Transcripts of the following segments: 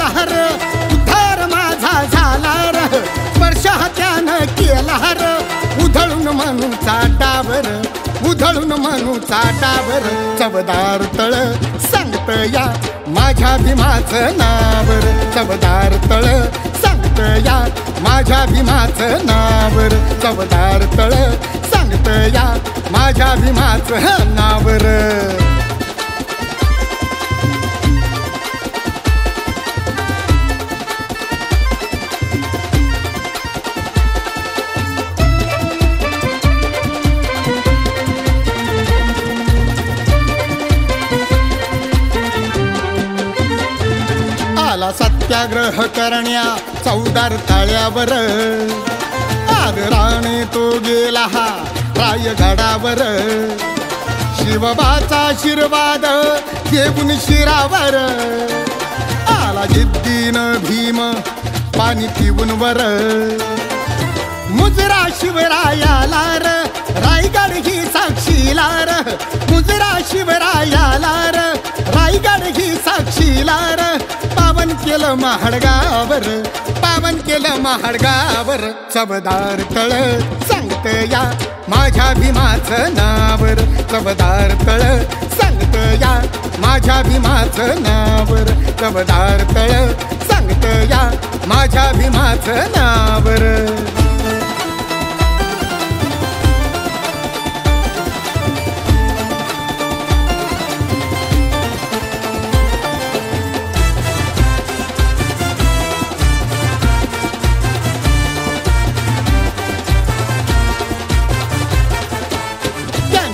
केला हर उद्धार माझा झाला र स्पर्श त्यानं केला हर उधळून म्हणू चाटावर उधळून म्हणू चाटावर चवदार तळ सांगत या माझ्या भीमाचं नावर चवदार तळ सांगत या माझ्या भीमाचं नावर चवदार तळ सांगत या माझ्या भीमाचं नावर सत्याग्रह करण्या चौदार ताळ्यावर आदराने तो गेला हा रायगडावर शिवबाचा आशीर्वाद घेऊन शिरावर आला जिद्दीन भीम पाणी पिऊन वर मुजरा शिवरायाला र रायगड ही साक्षीला र मुजरा शिवरायाला र रायगड ही साक्षीला र पावन केलं महाडगावर पावन केलं महाडगावर चवदार तळ सांगत या माझ्या भीमाचं नावर चवदार तळ सांगत या माझ्या भीमाचं नावर चवदार तळ सांगत या माझ्या भीमाचं नावर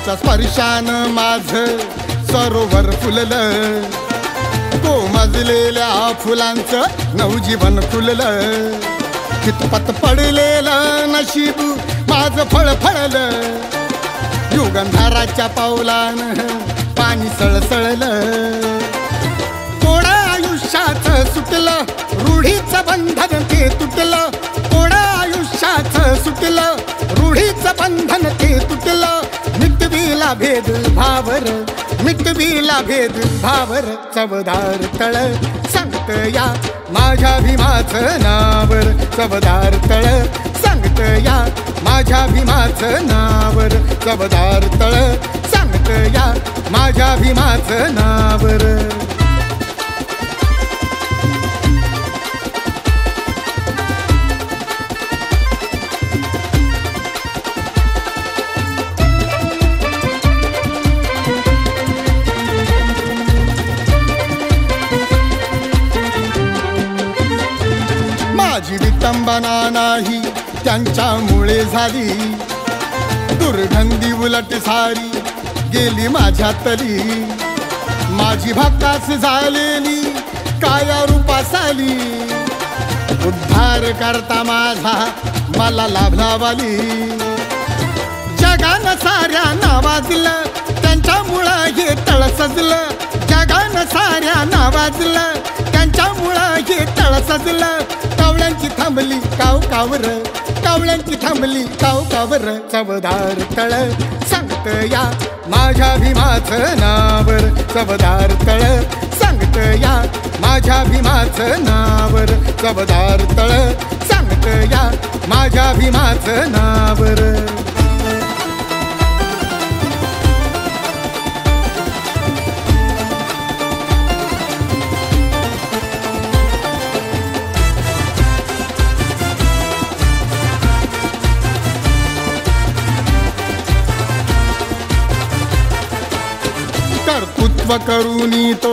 स्पर्शानं माझं सरोवर फुललं कोमजलेल्या फुलांचं नवजीवन फुललं कितपत पडलेलं नशीब माझं फळ फळलं युगंधाराच्या पावलानं पाणी सळसळलं कोणा आयुष्याचं सुटलं रूढीचं बंधन ते तुटलं कोणा आयुष्याचं सुटलं रूढीचं बंधन ते तुटलं मिटविला भेद भावर मिटविला भेद भावर चवदार तळ सांगत या माझ्या भीमाचं नावर चवदार तळ सांगत या माझ्या भीमाचं नावर चवदार तळ सांगत या माझ्या भीमाचं नावर माझी विटंबना नाही त्यांच्यामुळे झाली दुर्गंधी उलट सारी गेली माझ्या तरी माझी भक्तास झालेली काया रूपासाली उद्धार करता माझा मला लाभला वाली जगानं साऱ्या नावाजलं त्यांच्यामुळं हे तळ सजलं जगानं साऱ्या नावाजलं त्यांच्यामुळं हे तळ सजलं कावळ्यांची थांबली काव कावर कावळ्यांची थांबली काव कावर चवदार तळ सांगत या माझ्या भीमाचं नावर चवदार तळ सांगत या माझ्या भीमाचं नावर चवदार तळ सांगत या माझ्या भीमाचं नावर कर्तृत्व करूनी तो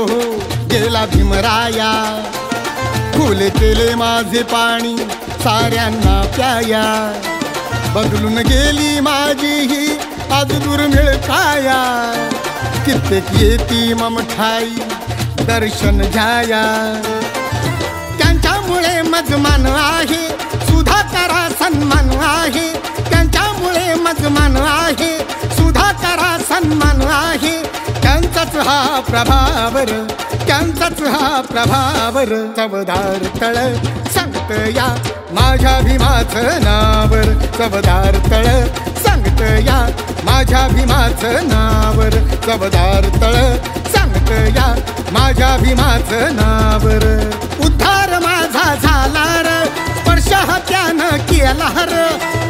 गेला भीमराया खुले केले माझे पाणी साऱ्यांना प्याया बदलून गेली माझी ही आज दुर्मिळ काया कित्येक येती ममठाई दर्शन घ्याया त्यांच्यामुळे मजमान आहे सुधाकरा सन्मान आहे त्यांच्यामुळे मजमान आहे सुधाकरा सन्मान आहे त्यांचाच हा प्रभावर त्यांचाच हा प्रभावर चवदार तळ सांगत या माझ्या भीमाचं नावर चवदार तळ सांगत या माझ्या भीमाचं नावर चवदार तळ सांगत या माझ्या भीमाचं नावर उद्धार माझा झाला र स्पर्श त्यानं केला र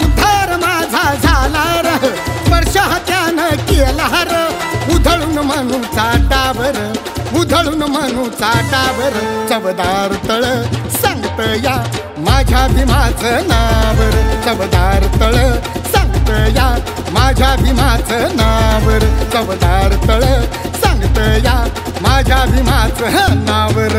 उद्धार माझा झाला र स्पर्श त्यानं केला र उधळून म्हणूचा डावर उधळून म्हणूचा डावर चवदार तळ सांगत या माझ्या भीमाचं नावर चवदार तळ सांगत या माझ्या भीमाचं नावर चवदार तळ सांगत या माझ्या भीमाचं नावर